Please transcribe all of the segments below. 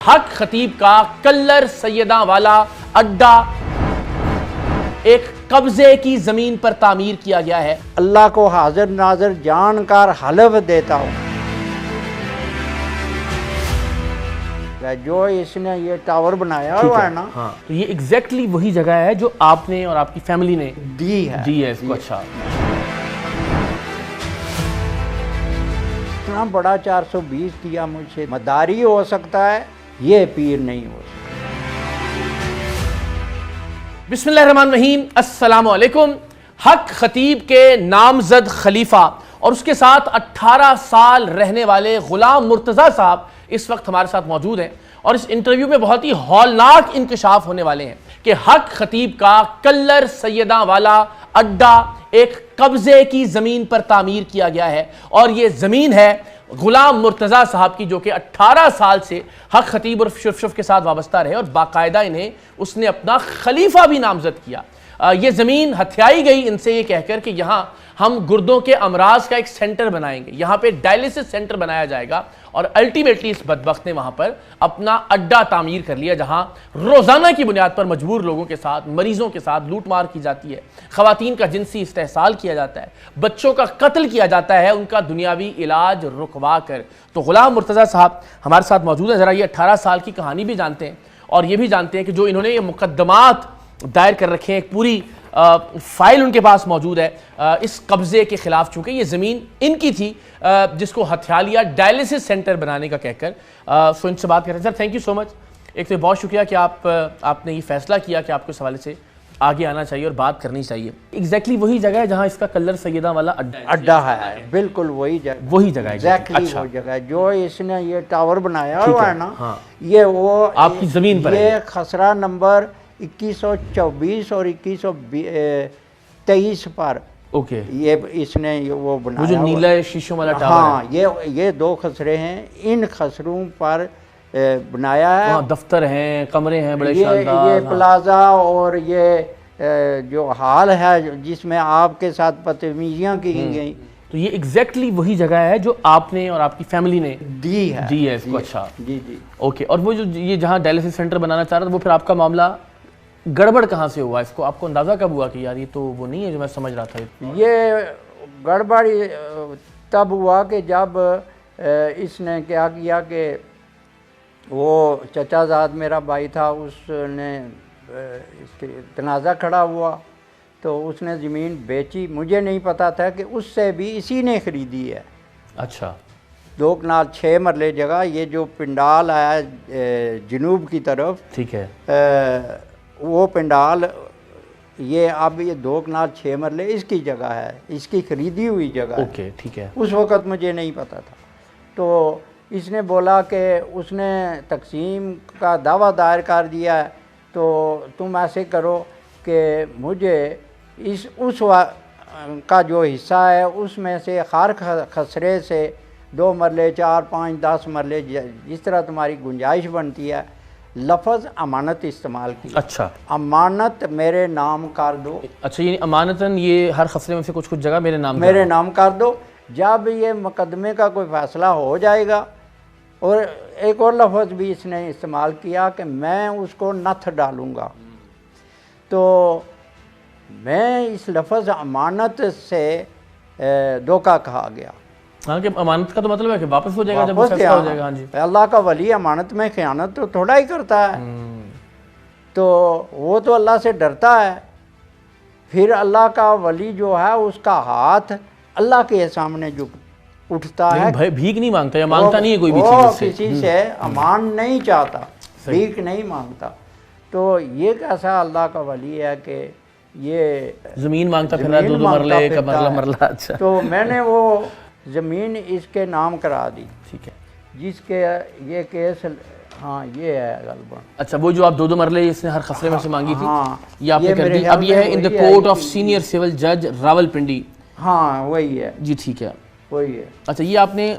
حق خطیب کا کلر سیداں والا اڈا ایک قبضے کی زمین پر تعمیر کیا گیا ہے۔ اللہ کو حاضر ناظر جان کر حلف دیتا ہوں کہ جو اس نے یہ ٹاور بنایا ہوا ہے نا، تو یہ ایگزیکٹلی وہی جگہ ہے جو آپ نے اور آپ کی فیملی نے دی ہے اس کو۔ اچھا، اتنا بڑا 420 کیا مجھ سے، مداری ہو سکتا ہے، یہ پیر نہیں ہو سکتا۔ بسم اللہ الرحمن الرحیم، السلام علیکم۔ حق خطیب کے نامزد خلیفہ اور اس کے ساتھ 18 سال رہنے والے غلام مرتضیٰ صاحب اس وقت ہمارے ساتھ موجود ہیں، اور اس انٹرویو میں بہت ہی ہولناک انکشاف ہونے والے ہیں کہ حق خطیب کا کلر سیداں والا اڈا ایک قبضے کی زمین پر تعمیر کیا گیا ہے، اور یہ زمین ہے غلام مرتضیٰ صاحب کی، جو کہ 18 سال سے حق خطیب اور شف کے ساتھ وابستہ رہے، اور باقاعدہ انہیں اس نے اپنا خلیفہ بھی نامزد کیا۔ یہ زمین ہتھیائی گئی ان سے یہ کہہ کر کہ یہاں ہم گردوں کے امراض کا ایک سینٹر بنائیں گے، یہاں پہ ڈائلیسس سینٹر بنایا جائے گا، اور الٹیمیٹلی اس بدبخت نے وہاں پر اپنا اڈا تعمیر کر لیا، جہاں روزانہ کی بنیاد پر مجبور لوگوں کے ساتھ، مریضوں کے ساتھ لوٹ مار کی جاتی ہے، خواتین کا جنسی استحصال کیا جاتا ہے، بچوں کا قتل کیا جاتا ہے، ان کا دنیاوی علاج رکوا کر۔ تو غلام مرتضیٰ صاحب ہمارے ساتھ موجود ہیں، ذرا یہ 18 سال کی کہانی بھی جانتے ہیں، اور یہ بھی جانتے ہیں کہ جو انہوں نے یہ مقدمات دائر کر رکھے ہیں، ایک پوری فائل ان کے پاس موجود ہے اس قبضے کے خلاف، چونکہ یہ زمین ان کی تھی جس کو ہتھیا لیا ڈائلیسس سینٹر بنانے کا کہہ کر۔ سو ان سے بات کر رہے ہیں۔ سر تھینک یو سو مچ، ایک تو بہت شکریہ کہ آپ نے یہ فیصلہ کیا کہ آپ کو اس حوالے سے آگے آنا چاہیے اور بات کرنی چاہیے۔ ایگزیکٹلی وہی جگہ ہے جہاں اس کا کلر سیداں والا اڈا ہے، بالکل وہی جگہ ہے، ایگزیکٹلی وہ جگہ ہے جو اس نے یہ ٹاور بنایا ہوا ہے نا، یہ وہ آپ کی زمین پر ہے۔ یہ خسرہ نمبر 2124 اور 2123 پر اوکے، یہ اس نے وہ بنایا، جو نیلا شیشوں والا ٹاور ہاں، یہ دو خسرے ہیں، ان خسروں پر بنایا ہے۔ وہاں دفتر ہیں، کمرے ہیں بڑے یہ شاندار، پلازا اور یہ جو ہال ہے جس میں آپ کے ساتھ بدتمیزیاں کی گئی، تو یہ ایگزیکٹلی وہی جگہ ہے جو آپ نے اور آپ کی فیملی نے دی ہے اس کو۔ اچھا جی اوکے، اور وہ جو یہ جہاں ڈائلیسس سینٹر بنانا چاہ رہا تھا، وہ پھر آپ کا معاملہ گڑبڑ کہاں سے ہوا؟ اس کو آپ کو اندازہ کب ہوا کہ یار یہ تو وہ نہیں ہے جو میں سمجھ رہا تھا؟ یہ گڑبڑ تب ہوا کہ جب اس نے کیا کیا کہ وہ چچا زاد میرا بھائی تھا، اس نے اس کے تنازع کھڑا ہوا تو اس نے زمین بیچی، مجھے نہیں پتا تھا کہ اس سے بھی اسی نے خریدی ہے۔ اچھا، 2 کنال 6 مرلے جگہ، یہ جو پنڈال ہے جنوب کی طرف، ٹھیک ہے، وہ پنڈال یہ اب یہ 2 کنال 6 مرلے اس کی جگہ ہے، اس کی خریدی ہوئی جگہ ہے۔ اوکے ٹھیک ہے، اس وقت مجھے نہیں پتا تھا، تو اس نے بولا کہ اس نے تقسیم کا دعویٰ دائر کر دیا ہے، تو تم ایسے کرو کہ مجھے اس کا جو حصہ ہے اس میں سے ہر خسرے سے 2 مرلے 4 5 10 مرلے جس طرح تمہاری گنجائش بنتی ہے، لفظ امانت استعمال کی۔ اچھا، امانت میرے نام کر دو۔ اچھا، یعنی امانتاً یہ ہر خسرے میں سے کچھ جگہ میرے نام کر دو، جب یہ مقدمے کا کوئی فیصلہ ہو جائے گا۔ اور ایک اور لفظ بھی اس نے استعمال کیا کہ میں اس کو نتھ ڈالوں گا، تو میں اس لفظ امانت سے دھوکہ کھا گیا۔ ہاں، کہ امانت کا تو مطلب ہے کہ واپس ہو جائے گا جب فیصلہ ہو جائے گا۔ ہاں جی، اللہ کا ولی امانت میں خیانت تو تھوڑا ہی کرتا ہے، تو وہ تو اللہ سے ڈرتا ہے، پھر اللہ کا ولی جو ہے اس کا ہاتھ اللہ کے سامنے جو اٹھتا ہے، بھیک نہیں مانگتا یا مانگتا نہیں ہے کوئی بھی وہ چیز کسی سے امان نہیں چاہتا، بھیک نہیں مانگتا۔ تو یہ کیسا اللہ کا ولی ہے کہ یہ زمین مانگتا پھر رہا، 2 مرلے کا مرلہ۔ اچھا، تو میں نے وہ زمین اس کے نام کرا دی، ٹھیک ہے، جس کے یہ کیس، ہاں یہ ہے غالباً۔ اچھا، وہ جو آپ 2 مرلے اس نے ہر خسرے میں سے مانگی تھی، ہاں، یہ آپ نے کر دی۔ اب یہ ہے in the court of senior civil جج راولپنڈی۔ ہاں وہی ہے، جی ٹھیک ہے، وہی ہے۔ اچھا، یہ آپ نے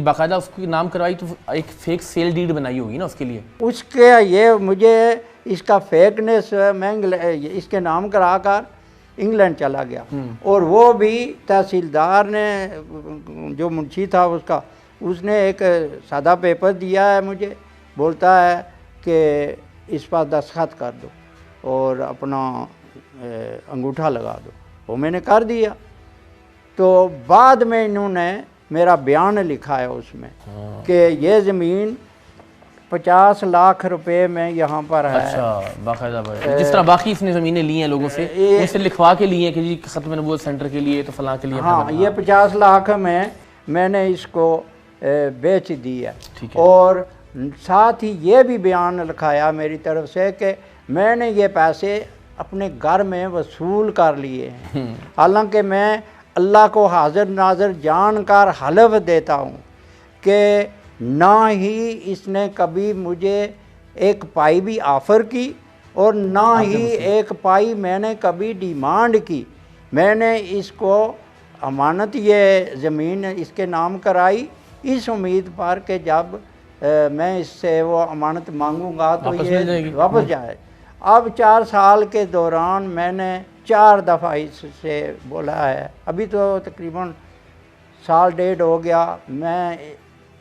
باقاعدہ اس کو نام کروائی تو ایک فیک سیل ڈیڈ بنائی ہوگی نا اس کے لیے؟ اس کے یہ مجھے اس کا فیکنس میں اس کے نام کرا کر انگلینڈ چلا گیا، اور وہ بھی تحصیلدار نے جو منشی تھا اس نے ایک سادہ پیپر دیا ہے مجھے بولتا ہے کہ اس پر دستخط کر دو اور اپنا انگوٹھا لگا دو، وہ میں نے کر دیا۔ تو بعد میں انہوں نے میرا بیان لکھا ہے اس میں کہ یہ زمین 50 لاکھ روپے میں یہاں پر ہے۔ اچھا، باقاعدہ جس طرح باقی اس نے زمینیں لی ہیں لوگوں سے، ان سے لکھوا کے لی ہیں کہ جی ختم نبوت سینٹر کے لیے تو فلاں کے لیے، ہاں یہ 50 لاکھ میں نے اس کو بیچ دی ہے۔ اور ساتھ ہی یہ بھی بیان لکھایا میری طرف سے کہ میں نے یہ پیسے اپنے گھر میں وصول کر لیے ہیں، حالانکہ میں اللہ کو حاضر ناظر جان کر حلف دیتا ہوں کہ نہ ہی اس نے کبھی مجھے ایک پائی بھی آفر کی اور نہ ہی ایک پائی میں نے کبھی ڈیمانڈ کی۔ میں نے اس کو امانت یہ زمین اس کے نام کرائی اس امید پر کہ جب میں اس سے وہ امانت مانگوں گا تو یہ واپس جائے۔ اب 4 سال کے دوران میں نے 4 دفعہ اس سے بولا ہے، ابھی تو تقریباً 1.5 سال ہو گیا، میں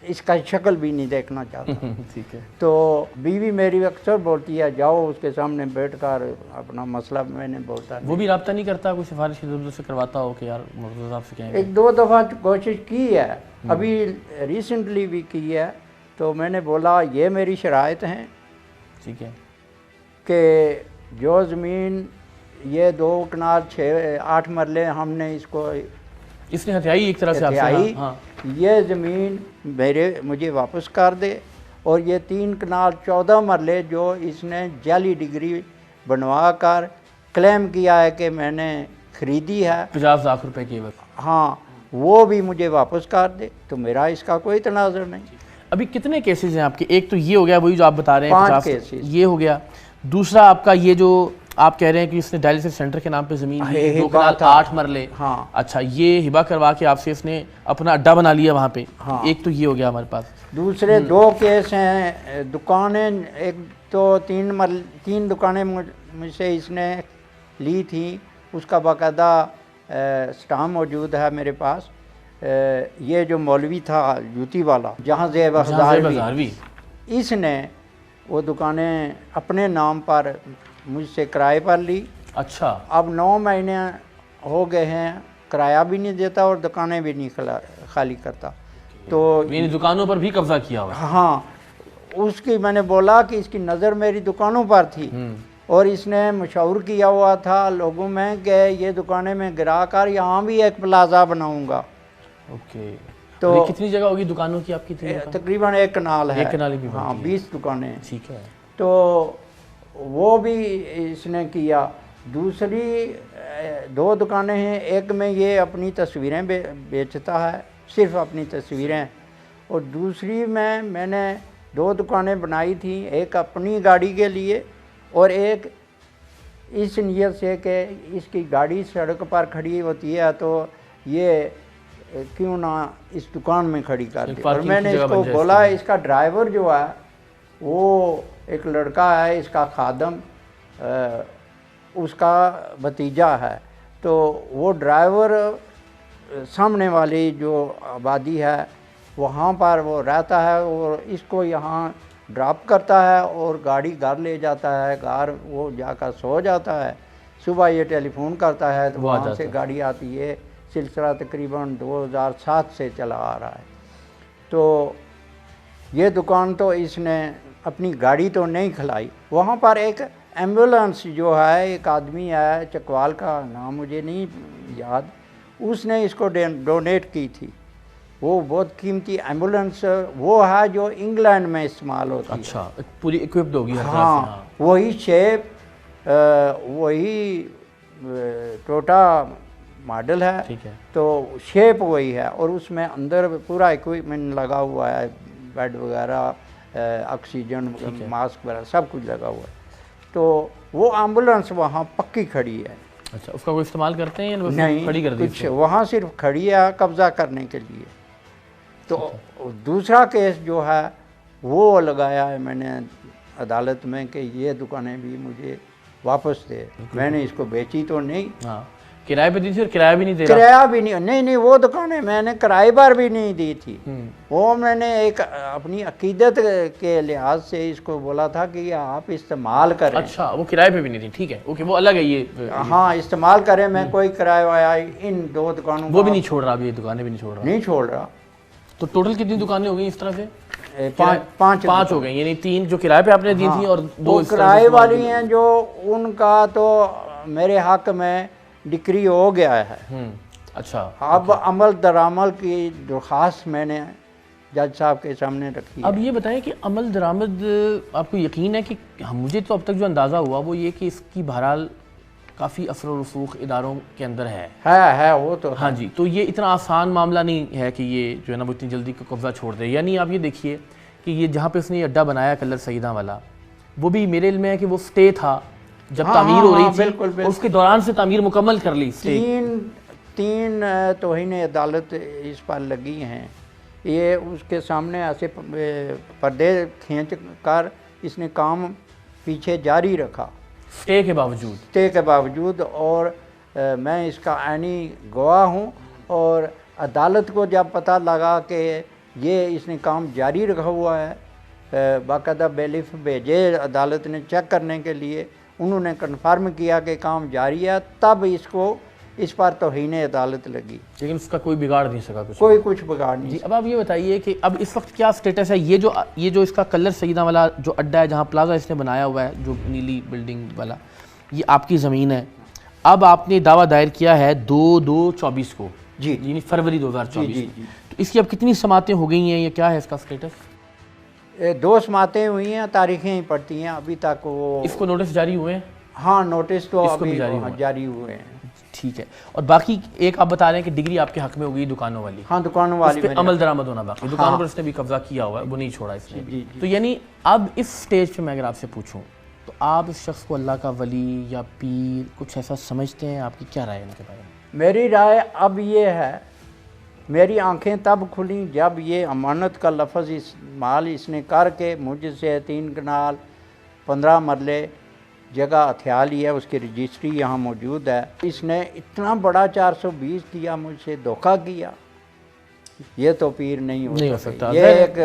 اس کا شکل بھی نہیں دیکھنا چاہتا۔ ٹھیک ہے۔ تو بیوی میری اکثر بولتی ہے جاؤ اس کے سامنے بیٹھ کر اپنا مسئلہ، میں نے بولتا وہ بھی رابطہ نہیں کرتا، کوئی سفارش ادھر ادھر سے کرواتا ہو کہ یار مرتضیٰ صاحب سے کہیں گے؟ 1-2 دفعہ کوشش کی ہے، ابھی ریسنٹلی بھی کی ہے۔ تو میں نے بولا یہ میری شرائط ہیں، ٹھیک ہے، کہ جو زمین یہ 2 کنال 8 مرلے ہم نے اس کو اس نے ہتھیائی ایک طرح سے آپ سے، یہ زمین مجھے واپس کر دے، اور یہ 3 کنال 14 مرلے جو اس نے جعلی ڈگری بنوا کر کلیم کیا ہے کہ میں نے خریدی ہے 50 لاکھ روپے کی وقت، ہاں وہ بھی مجھے واپس کر دے، تو میرا اس کا کوئی تنازع نہیں۔ ابھی کتنے کیسز ہیں آپ کے؟ ایک تو یہ ہو گیا وہی جو آپ بتا رہے ہیں 5 کیسز، یہ ہو گیا۔ دوسرا آپ کا یہ جو آپ کہہ رہے ہیں کہ اس نے ڈائلسس سینٹر کے نام پہ زمین 2 کنال 8 مرلے، ہاں اچھا یہ ہبا کروا کے آپ سے اس نے اپنا اڈا بنا لیا وہاں پہ، ایک تو یہ ہو گیا ہمارے پاس۔ دوسرے 2 کیس ہیں، دکانیں، ایک تو 3 دکانیں مجھ سے اس نے لی تھیں، اس کا باقاعدہ سٹام موجود ہے میرے پاس۔ یہ جو مولوی تھا جوتی والا، جہاں زیب ہزاروی، اس نے وہ دکانیں اپنے نام پر مجھ سے کرائے پر لی۔ اچھا، اب 9 مہینے ہو گئے ہیں، کرایہ بھی نہیں دیتا اور دکانیں بھی نہیں خالی کرتا۔ تو یعنی دکانوں پر بھی قبضہ کیا ہوا؟ ہاں، اس کی میں نے بولا کہ اس کی نظر میری دکانوں پر تھی، اور اس نے مشور کیا ہوا تھا لوگوں میں کہ یہ دکانیں میں گرا کر یہاں بھی ایک پلازہ بناؤں گا۔ اوکے، تو کتنی جگہ ہوگی دکانوں کی آپ کی؟ تقریباً 1 کنال ہے، 1 کنال بھی، ہاں 20 دکانیں۔ ٹھیک ہے، تو وہ بھی اس نے کیا۔ دوسری 2 دکانیں ہیں، ایک میں یہ اپنی تصویریں بیچتا ہے، صرف اپنی تصویریں، اور دوسری میں نے 2 دکانیں بنائی تھیں، ایک اپنی گاڑی کے لیے اور ایک اس نیت سے کہ اس کی گاڑی سڑک پر کھڑی ہوتی ہے تو یہ کیوں نہ اس دکان میں کھڑی کر دی۔ اور میں نے اس کو بولا اس کا ڈرائیور جو ہے وہ ایک لڑکا ہے، اس کا خادم اس کا بھتیجا ہے، تو وہ ڈرائیور سامنے والی جو آبادی ہے وہاں پر وہ رہتا ہے، اور اس کو یہاں ڈراپ کرتا ہے اور گاڑی گھر لے جاتا ہے، گھر وہ جا کر سو جاتا ہے، صبح یہ ٹیلی فون کرتا ہے تو وہاں سے گاڑی آتی ہے۔ سلسلہ تقریباً 2007 سے چلا آ رہا ہے۔ تو یہ دکان تو اس نے اپنی گاڑی تو نہیں کھلائی، وہاں پر ایک ایمبولنس جو ہے، ایک آدمی ہے چکوال کا نام مجھے نہیں یاد، اس نے اس کو ڈونیٹ کی تھی۔ وہ بہت قیمتی ایمبولنس وہ ہے جو انگلینڈ میں استعمال ہوتی ہے۔ اچھا، پوری ایکوپڈ ہوگی؟ ہاں، وہی شیپ، وہی ٹوٹا ماڈل ہے، تو شیپ وہی ہے، اور اس میں اندر پورا ایکوپمنٹ لگا ہوا ہے، بیڈ وغیرہ، آکسیجن، ماسک وغیرہ سب کچھ لگا ہوا ہے۔ تو وہ ایمبولنس وہاں پکی کھڑی ہے۔ اچھا، اس کا کوئی استعمال کرتے ہیں؟ نہیں، کھڑی کر دی کچھ وہاں صرف کھڑی ہے قبضہ کرنے کے لیے۔ تو دوسرا کیس جو ہے وہ لگایا ہے میں نے عدالت میں کہ یہ دکانیں بھی مجھے واپس دے، میں نے اس کو بیچی تو نہیں۔ ہاں، کرائے پہ دی تھی اور کرایہ بھی نہیں دے رہا؟ کرایہ بھی نہیں وہ دکانیں میں نے کرائے پر بھی نہیں دی تھی، وہ میں نے ایک اپنی عقیدت کے لحاظ سے اس کو بولا تھا کہ یہ آپ استعمال کریں۔ اچھا، وہ کرائے پہ بھی نہیں تھی، ٹھیک ہے، اوکے، وہ الگ ہے یہ۔ ہاں استعمال کریں، میں کوئی کرایہ وایا ان 2 دکانوں وہ بھی نہیں چھوڑ رہا اب، یہ دکانیں بھی نہیں چھوڑ رہا؟ نہیں چھوڑ رہا۔ تو ٹوٹل کتنی دکانیں ہو گئی اس طرح سے؟ 5 ہو گئی، یعنی 3 جو کرائے پہ آپ نے دی تھی اور 2 کرائے والی ہیں جو ان کا تو میرے حق میں ڈکری ہو گیا ہے۔ اچھا، اب عمل درآمد کی درخواست میں نے جج صاحب کے سامنے رکھی ہے۔ اب یہ بتائیں کہ عمل درآمد آپ کو یقین ہے کہ مجھے تو اب تک جو اندازہ ہوا وہ یہ کہ اس کی بہرحال کافی اثر و رسوخ اداروں کے اندر ہے وہ تو ہاں جی، تو یہ اتنا آسان معاملہ نہیں ہے کہ یہ جو ہے نا وہ اتنی جلدی کا قبضہ چھوڑ دے۔ یعنی آپ یہ دیکھیے کہ یہ جہاں پہ اس نے یہ اڈا بنایا کلر سیدہ والا، وہ بھی میرے علم میں ہے کہ وہ سٹے تھا جب تعمیر ہو رہی تھی، اور اس کے دوران سے تعمیر مکمل کر لی۔ تین توہین عدالت اس پر لگی ہیں، یہ اس کے سامنے ایسے پردے کھینچ کر اس نے کام پیچھے جاری رکھا سٹے کے باوجود، اور میں اس کا عینی گواہ ہوں۔ اور عدالت کو جب پتہ لگا کہ یہ اس نے کام جاری رکھا ہوا ہے، باقاعدہ بیلیف بھیجے عدالت نے چیک کرنے کے لیے، انہوں نے کنفرم کیا کہ کام جاری ہے، تب اس پر توہین عدالت لگی، لیکن اس کا کوئی بگاڑ نہیں سکا کچھ بگاڑ نہیں۔ جی، اب آپ یہ بتائیے کہ اب اس وقت کیا سٹیٹس ہے؟ یہ جو اس کا کلر سیدہ والا جو اڈا ہے جہاں پلازا اس نے بنایا ہوا ہے، جو نیلی بلڈنگ والا، یہ آپ کی زمین ہے۔ اب آپ نے دعویٰ دائر کیا ہے 2/2/24 کو، جی، یعنی فروری 2024 تو اس کی اب کتنی سماعتیں ہو گئی ہیں یا کیا ہے اس کا سٹیٹس؟ 2 سماعتیں ہوئی ہیں، تاریخیں ہی پڑتی ہیں ابھی تک۔ وہ اس کو نوٹس جاری ہوئے ہیں؟ ہاں نوٹس تو ابھی جاری ہوئے ہیں، ٹھیک ہے۔ اور باقی ایک آپ بتا رہے ہیں کہ ڈگری آپ کے حق میں ہو گئی دکانوں والی؟ ہاں دکانوں والی پہ عمل درآمد ہونا باقی، دکانوں پر اس نے بھی قبضہ کیا ہوا ہے، وہ نہیں چھوڑا اس نے۔ تو یعنی اب اس سٹیج پہ میں اگر آپ سے پوچھوں تو آپ اس شخص کو اللہ کا ولی یا پیر کچھ ایسا سمجھتے ہیں؟ آپ کی کیا رائے ہے ان کے بارے میں؟ میری رائے اب یہ ہے، میری آنکھیں تب کھلیں جب یہ امانت کا لفظ استعمال اس نے کر کے مجھ سے 3 کنال 15 مرلے جگہ ہتھیا لی ہے، اس کی رجسٹری یہاں موجود ہے۔ اس نے اتنا بڑا 420 دیا، مجھ سے دھوکہ کیا، یہ تو پیر نہیں ہو سکتا۔ یہ ایک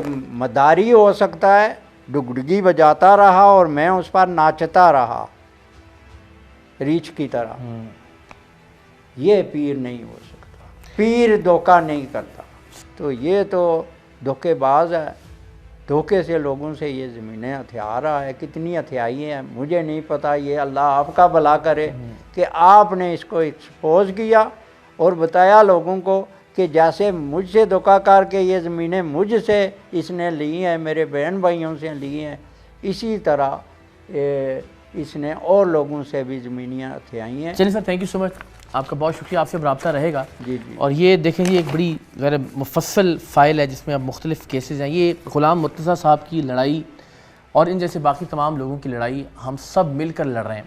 مداری ہو سکتا ہے، ڈگڈگی بجاتا رہا اور میں اس پر ناچتا رہا ریچھ کی طرح، یہ پیر نہیں ہو سکتا۔ پیر دھوکہ نہیں کرتا، تو یہ تو دھوکے باز ہے، دھوکے سے لوگوں سے یہ زمینیں ہتھیا رہا ہے۔ کتنی ہتھیائی ہیں مجھے نہیں پتا، یہ اللہ آپ کا بھلا کرے کہ آپ نے اس کو ایکسپوز کیا اور بتایا لوگوں کو کہ جیسے مجھ سے دھوکہ کر کے یہ زمینیں مجھ سے اس نے لی ہیں، میرے بہن بھائیوں سے لی ہیں، اسی طرح اس نے اور لوگوں سے بھی زمینیاں ہتھیائی ہیں۔ چلیے سر، تھینک یو سو مچ، آپ کا بہت شکریہ، آپ سے رابطہ رہے گا۔ جی۔ اور یہ دیکھیں یہ ایک بڑی غیر مفصل فائل ہے جس میں اب مختلف کیسز ہیں۔ یہ غلام مرتضیٰ صاحب کی لڑائی اور ان جیسے باقی تمام لوگوں کی لڑائی ہم سب مل کر لڑ رہے ہیں،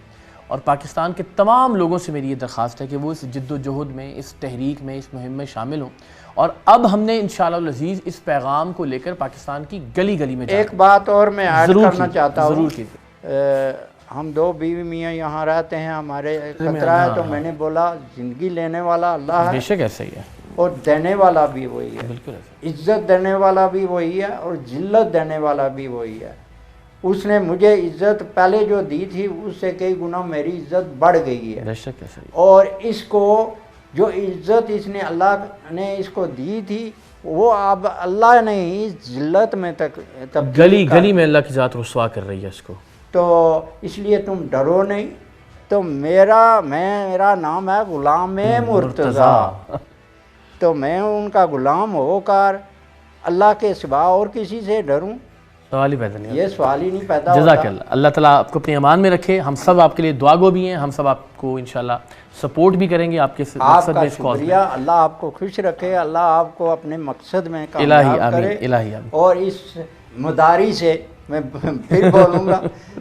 اور پاکستان کے تمام لوگوں سے میری یہ درخواست ہے کہ وہ اس جد و جہد میں، اس تحریک میں، اس مہم میں شامل ہوں۔ اور اب ہم نے انشاءاللہ العزیز اس پیغام کو لے کر پاکستان کی گلی گلی میں ایک بات اور میں ایڈ کرنا چاہتا ہوں، ضرور کیجیے۔ ہم 2 بیوی میاں یہاں رہتے ہیں، ہمارے خطرہ ہے، تو میں نے بولا زندگی لینے والا اللہ ہے، بے شک ایسا ہی ہے، اور دینے والا بھی وہی ہے، بالکل ایسا، عزت دینے والا بھی وہی ہے اور ذلت دینے والا بھی وہی ہے۔ اس نے مجھے عزت پہلے جو دی تھی اس سے کئی گنا میری عزت بڑھ گئی ہے، بے شک ایسا ہی، اور اس کو جو عزت اس نے اللہ نے اس کو دی تھی وہ اب اللہ نے ہی ذلت میں تک گلی گلی میں اللہ کی ذات رسوا کر رہی ہے اس کو۔ تو اس لیے تم ڈرو نہیں۔ تو میرا نام ہے غلام مرتضیٰ، تو میں ان کا غلام ہو کر اللہ کے سوا اور کسی سے ڈروں؟ سوال ہی پیدا نہیں، یہ سوال ہی نہیں پیدا ہوتا۔ جزاک اللہ، اللہ تعالیٰ آپ کو اپنے امان میں رکھے، ہم سب آپ کے لیے دعا گو بھی ہیں، ہم سب آپ کو انشاءاللہ سپورٹ بھی کریں گے آپ کے مقصد میں، اس کو شکریہ، اللہ آپ کو خوش رکھے، اللہ آپ کو اپنے مقصد میں الہی کامیاب آمین، کرے، الہی آمین، اور اس مداری سے میں پھر بولوں گا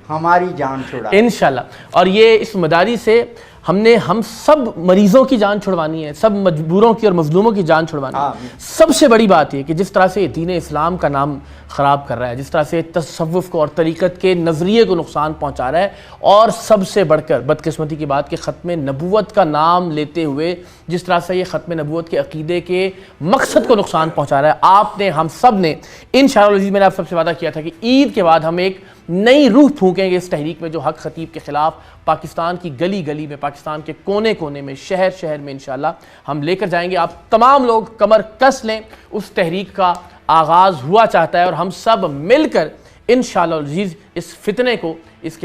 ہماری جان چھڑا انشاءاللہ۔ اور یہ اس مداری سے ہم نے ہم سب مریضوں کی جان چھڑوانی ہے، سب مجبوروں کی اور مظلوموں کی جان چھڑوانی ہے۔ سب سے بڑی بات یہ کہ جس طرح سے دین اسلام کا نام خراب کر رہا ہے، جس طرح سے تصوف کو اور طریقت کے نظریے کو نقصان پہنچا رہا ہے، اور سب سے بڑھ کر بدقسمتی کی بات کہ ختم نبوت کا نام لیتے ہوئے جس طرح سے یہ ختم نبوت کے عقیدے کے مقصد کو نقصان پہنچا رہا ہے، آپ نے، ہم سب نے انشاءاللہ العزیز، میں نے آپ سب سے وعدہ کیا تھا کہ عید کے بعد ہم ایک نئی روح پھونکیں گے اس تحریک میں، جو حق خطیب کے خلاف پاکستان کی گلی گلی میں، پاکستان کے کونے کونے میں، شہر شہر میں انشاءاللہ ہم لے کر جائیں گے۔ آپ تمام لوگ کمر کس لیں، اس تحریک کا آغاز ہوا چاہتا ہے، اور ہم سب مل کر انشاءاللہ العزیز اس فتنے کو، اس کے